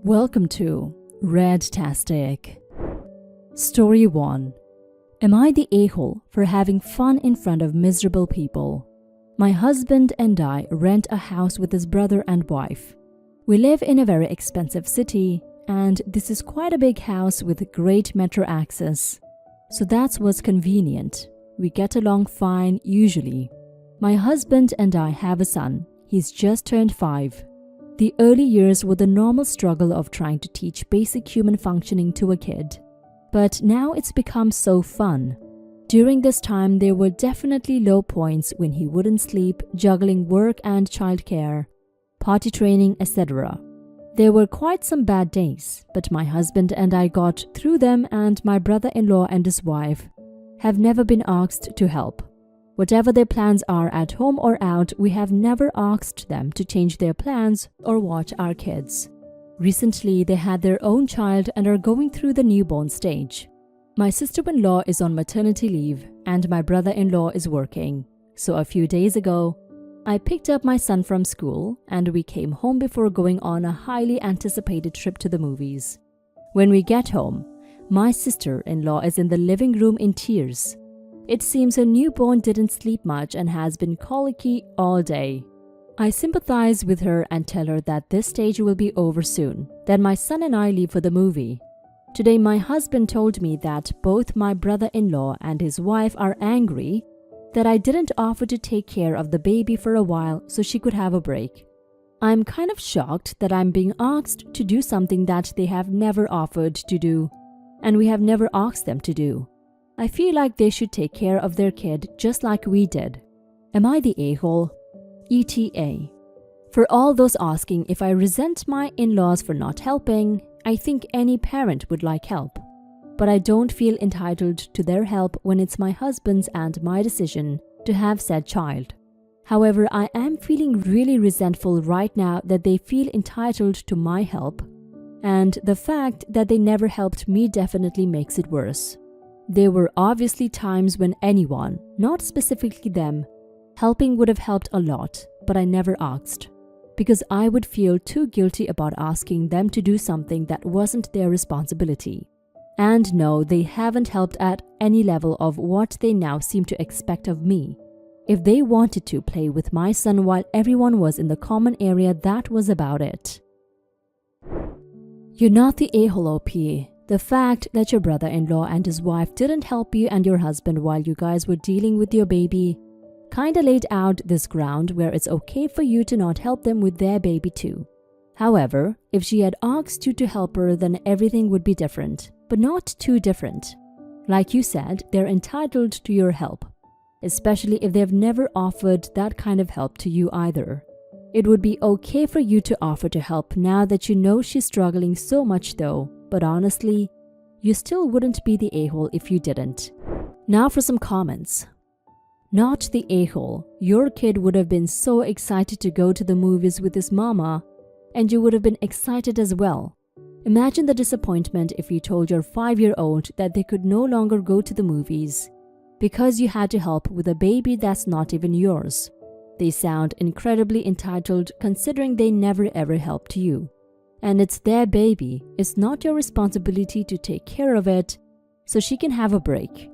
Welcome to Red-tastic. Story 1. Am I the a-hole for having fun in front of miserable people? My husband and I rent a house with his brother and wife. We live in a very expensive city, and this is quite a big house with great metro access. So that's what's convenient. We get along fine usually. My husband and I have a son. He's just turned 5. The early years were the normal struggle of trying to teach basic human functioning to a kid. But now it's become so fun. During this time, there were definitely low points when he wouldn't sleep, juggling work and childcare, potty training, etc. There were quite some bad days, but my husband and I got through them, and my brother-in-law and his wife have never been asked to help. Whatever their plans are at home or out, we have never asked them to change their plans or watch our kids. Recently, they had their own child and are going through the newborn stage. My sister-in-law is on maternity leave and my brother-in-law is working. So a few days ago, I picked up my son from school and we came home before going on a highly anticipated trip to the movies. When we get home, my sister-in-law is in the living room in tears. It seems her newborn didn't sleep much and has been colicky all day. I sympathize with her and tell her that this stage will be over soon. Then my son and I leave for the movie. Today my husband told me that both my brother-in-law and his wife are angry that I didn't offer to take care of the baby for a while so she could have a break. I'm kind of shocked that I'm being asked to do something that they have never offered to do, and we have never asked them to do. I feel like they should take care of their kid just like we did. Am I the a-hole? ETA. For all those asking if I resent my in-laws for not helping, I think any parent would like help. But I don't feel entitled to their help when it's my husband's and my decision to have said child. However, I am feeling really resentful right now that they feel entitled to my help, and the fact that they never helped me definitely makes it worse. There were obviously times when anyone, not specifically them, helping would have helped a lot, but I never asked, because I would feel too guilty about asking them to do something that wasn't their responsibility. And no, they haven't helped at any level of what they now seem to expect of me. If they wanted to play with my son while everyone was in the common area, that was about it. You're not the a-hole OP. The fact that your brother-in-law and his wife didn't help you and your husband while you guys were dealing with your baby kinda laid out this ground where it's okay for you to not help them with their baby too. However, if she had asked you to help her, then everything would be different, but not too different. Like you said, they're entitled to your help, especially if they've never offered that kind of help to you either. It would be okay for you to offer to help now that you know she's struggling so much though, but honestly, you still wouldn't be the a-hole if you didn't. Now for some comments. Not the a-hole. Your kid would have been so excited to go to the movies with his mama, and you would have been excited as well. Imagine the disappointment if you told your 5-year-old that they could no longer go to the movies because you had to help with a baby that's not even yours. They sound incredibly entitled considering they never ever helped you. And it's their baby. It's not your responsibility to take care of it, so she can have a break.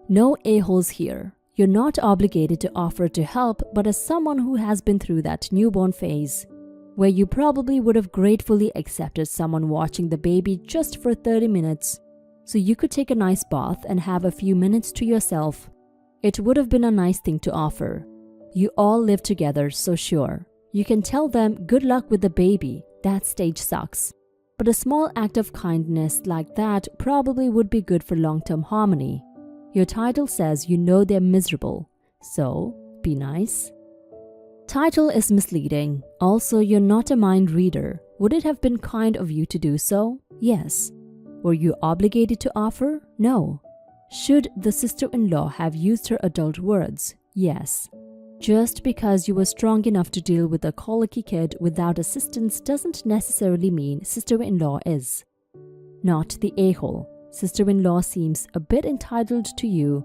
No a-holes here. You're not obligated to offer to help, but as someone who has been through that newborn phase, where you probably would have gratefully accepted someone watching the baby just for 30 minutes, so you could take a nice bath and have a few minutes to yourself, it would have been a nice thing to offer. You all live together, so sure, you can tell them good luck with the baby. That stage sucks. But a small act of kindness like that probably would be good for long-term harmony. Your title says you know they're miserable, so be nice. Title is misleading. Also, you're not a mind reader. Would it have been kind of you to do so? Yes. Were you obligated to offer? No. Should the sister-in-law have used her adult words? Yes. Just because you were strong enough to deal with a colicky kid without assistance doesn't necessarily mean sister-in-law is. Not the a-hole. Sister-in-law seems a bit entitled to you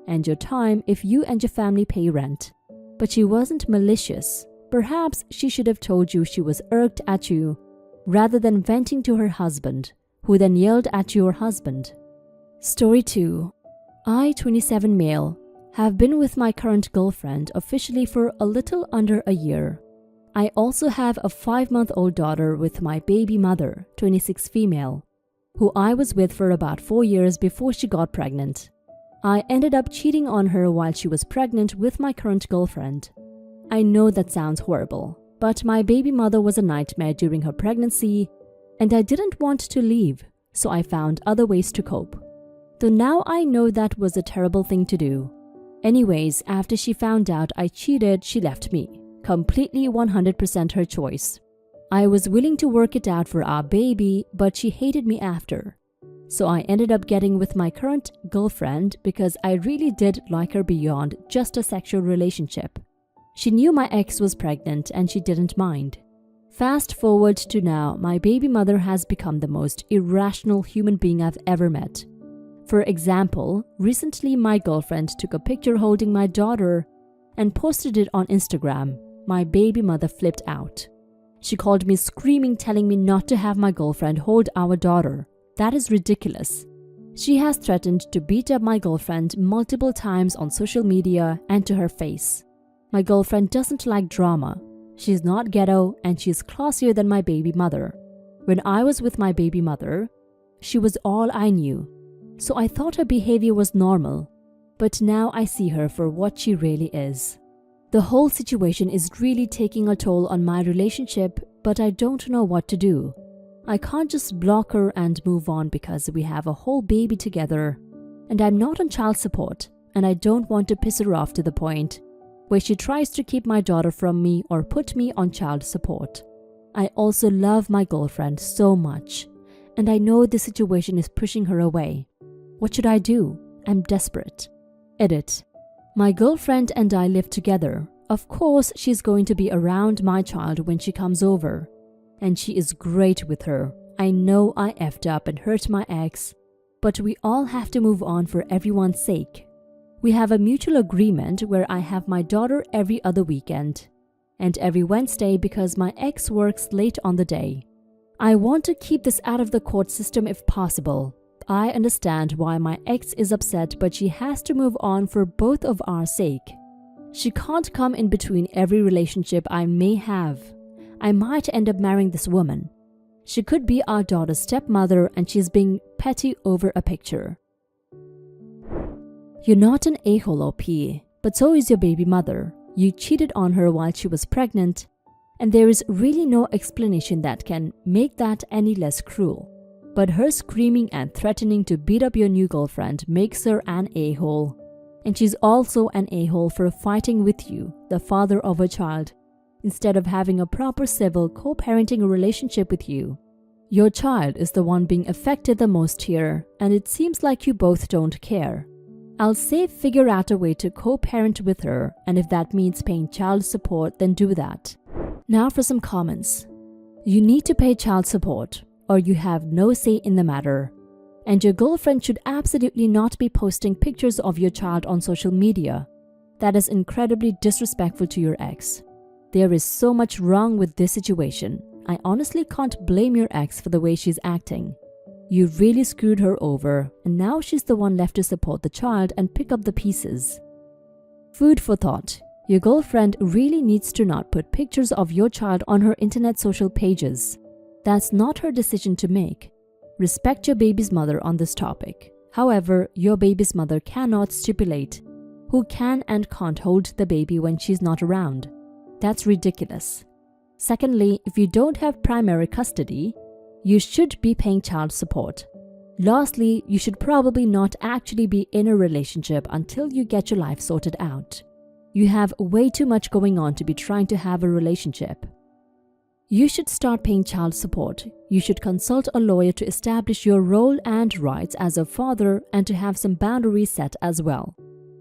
and your time if you and your family pay rent. But she wasn't malicious. Perhaps she should have told you she was irked at you rather than venting to her husband, who then yelled at your husband. Story 2. I, 27 male, have been with my current girlfriend officially for a little under a year. I also have a 5-month-old daughter with my baby mother, 26 female, who I was with for about 4 years before she got pregnant. I ended up cheating on her while she was pregnant with my current girlfriend. I know that sounds horrible, but my baby mother was a nightmare during her pregnancy, and I didn't want to leave, so I found other ways to cope. Though now I know that was a terrible thing to do. Anyways, after she found out I cheated, she left me. Completely 100% her choice. I was willing to work it out for our baby, but she hated me after. So I ended up getting with my current girlfriend because I really did like her beyond just a sexual relationship. She knew my ex was pregnant and she didn't mind. Fast forward to now, my baby mother has become the most irrational human being I've ever met. For example, recently my girlfriend took a picture holding my daughter and posted it on Instagram. My baby mother flipped out. She called me screaming, telling me not to have my girlfriend hold our daughter. That is ridiculous. She has threatened to beat up my girlfriend multiple times on social media and to her face. My girlfriend doesn't like drama. She's not ghetto and she's classier than my baby mother. When I was with my baby mother, she was all I knew. So I thought her behavior was normal. But now I see her for what she really is. The whole situation is really taking a toll on my relationship, but I don't know what to do. I can't just block her and move on because we have a whole baby together, and I'm not on child support, and I don't want to piss her off to the point where she tries to keep my daughter from me or put me on child support. I also love my girlfriend so much, and I know the situation is pushing her away. What should I do? I'm desperate. Edit. My girlfriend and I live together. Of course, she's going to be around my child when she comes over. And she is great with her. I know I effed up and hurt my ex, but we all have to move on for everyone's sake. We have a mutual agreement where I have my daughter every other weekend and every Wednesday because my ex works late on the day. I want to keep this out of the court system if possible. I understand why my ex is upset, but she has to move on for both of our sake. She can't come in between every relationship I may have. I might end up marrying this woman. She could be our daughter's stepmother and she's being petty over a picture. You're not an a-hole OP, but so is your baby mother. You cheated on her while she was pregnant, and there is really no explanation that can make that any less cruel. But her screaming and threatening to beat up your new girlfriend makes her an a-hole. And she's also an a-hole for fighting with you, the father of her child, instead of having a proper civil co-parenting relationship with you. Your child is the one being affected the most here, and it seems like you both don't care. I'll say figure out a way to co-parent with her, and if that means paying child support, then do that. Now for some comments. You need to pay child support, or you have no say in the matter. And your girlfriend should absolutely not be posting pictures of your child on social media. That is incredibly disrespectful to your ex. There is so much wrong with this situation. I honestly can't blame your ex for the way she's acting. You really screwed her over, and now she's the one left to support the child and pick up the pieces. Food for thought. Your girlfriend really needs to not put pictures of your child on her internet social pages. That's not her decision to make. Respect your baby's mother on this topic. However, your baby's mother cannot stipulate who can and can't hold the baby when she's not around. That's ridiculous. Secondly, if you don't have primary custody, you should be paying child support. Lastly, you should probably not actually be in a relationship until you get your life sorted out. You have way too much going on to be trying to have a relationship. You should start paying child support. You should consult a lawyer to establish your role and rights as a father and to have some boundaries set as well.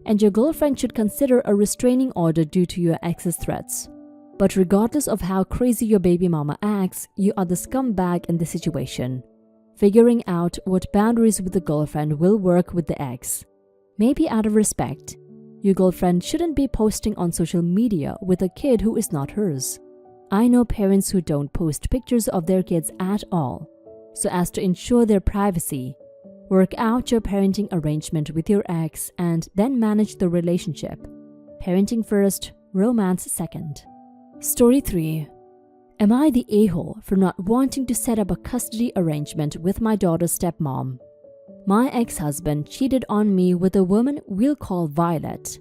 And your girlfriend should consider a restraining order due to your ex's threats. But regardless of how crazy your baby mama acts, you are the scumbag in the situation. Figuring out what boundaries with the girlfriend will work with the ex. Maybe out of respect. Your girlfriend shouldn't be posting on social media with a kid who is not hers. I know parents who don't post pictures of their kids at all, so as to ensure their privacy. Work out your parenting arrangement with your ex and then manage the relationship. Parenting first, romance second. Story 3. Am I the a-hole for not wanting to set up a custody arrangement with my daughter's stepmom? My ex-husband cheated on me with a woman we'll call Violet.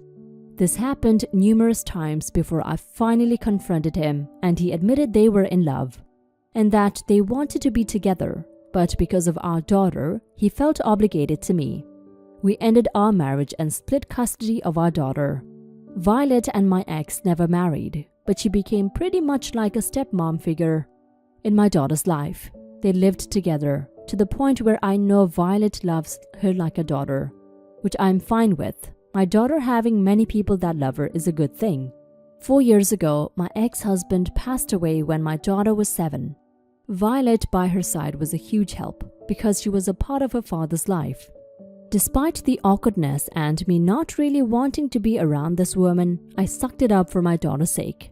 This happened numerous times before I finally confronted him, and he admitted they were in love and that they wanted to be together, but because of our daughter, he felt obligated to me. We ended our marriage and split custody of our daughter. Violet and my ex never married, but she became pretty much like a stepmom figure in my daughter's life. They lived together to the point where I know Violet loves her like a daughter, which I'm fine with. My daughter having many people that love her is a good thing. 4 years ago, my ex-husband passed away when my daughter was 7. Violet by her side was a huge help because she was a part of her father's life. Despite the awkwardness and me not really wanting to be around this woman, I sucked it up for my daughter's sake.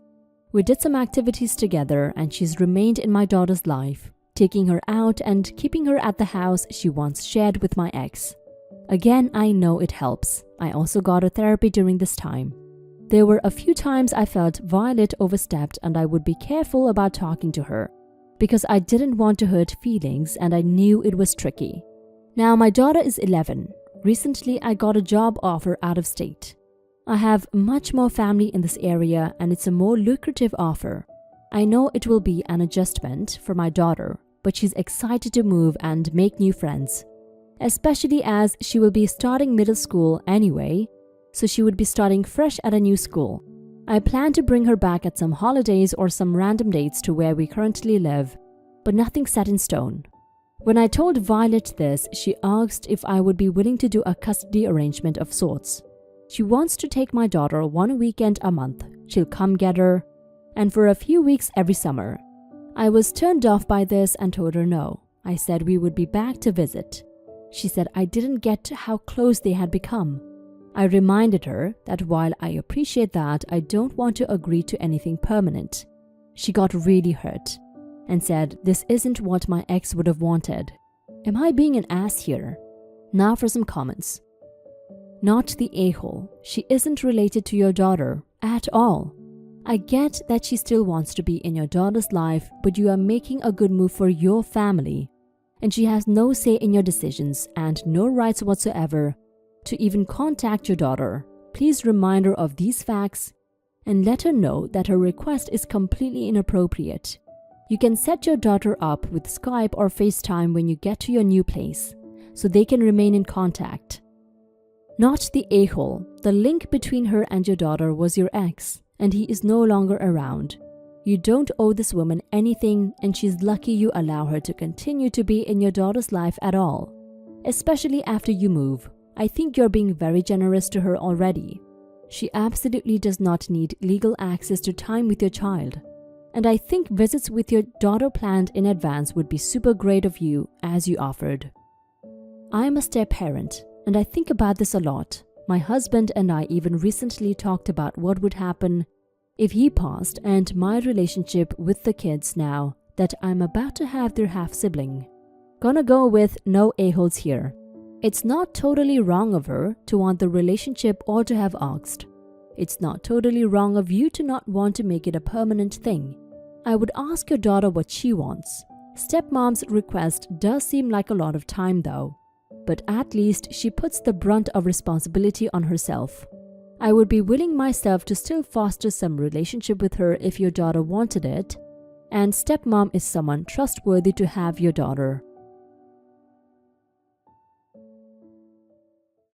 We did some activities together and she's remained in my daughter's life, taking her out and keeping her at the house she once shared with my ex. Again, I know it helps. I also got a therapy during this time. There were a few times I felt Violet overstepped and I would be careful about talking to her because I didn't want to hurt feelings and I knew it was tricky. Now my daughter is 11. Recently, I got a job offer out of state. I have much more family in this area and it's a more lucrative offer. I know it will be an adjustment for my daughter, but she's excited to move and make new friends, especially as she will be starting middle school anyway, so she would be starting fresh at a new school. I plan to bring her back at some holidays or some random dates to where we currently live, but nothing set in stone. When I told Violet this, she asked if I would be willing to do a custody arrangement of sorts. She wants to take my daughter 1 weekend a month. She'll come get her, and for a few weeks every summer. I was turned off by this and told her no. I said we would be back to visit. She said I didn't get how close they had become. I reminded her that while I appreciate that, I don't want to agree to anything permanent. She got really hurt and said this isn't what my ex would have wanted. Am I being an ass here? Now for some comments. Not the a-hole. She isn't related to your daughter at all. I get that she still wants to be in your daughter's life, but you are making a good move for your family. And she has no say in your decisions and no rights whatsoever to even contact your daughter. Please remind her of these facts and let her know that her request is completely inappropriate. You can set your daughter up with Skype or FaceTime when you get to your new place, so they can remain in contact. Not the a-hole. The link between her and your daughter was your ex, and he is no longer around. You don't owe this woman anything, and she's lucky you allow her to continue to be in your daughter's life at all, especially after you move. I think you're being very generous to her already. She absolutely does not need legal access to time with your child. And I think visits with your daughter planned in advance would be super great of you, as you offered. I am a step-parent, and I think about this a lot. My husband and I even recently talked about what would happen if he passed and my relationship with the kids now that I'm about to have their half-sibling. Gonna go with no a-holes here. It's not totally wrong of her to want the relationship or to have asked. It's not totally wrong of you to not want to make it a permanent thing. I would ask your daughter what she wants. Stepmom's request does seem like a lot of time though, but at least she puts the brunt of responsibility on herself. I would be willing myself to still foster some relationship with her if your daughter wanted it, and stepmom is someone trustworthy to have your daughter.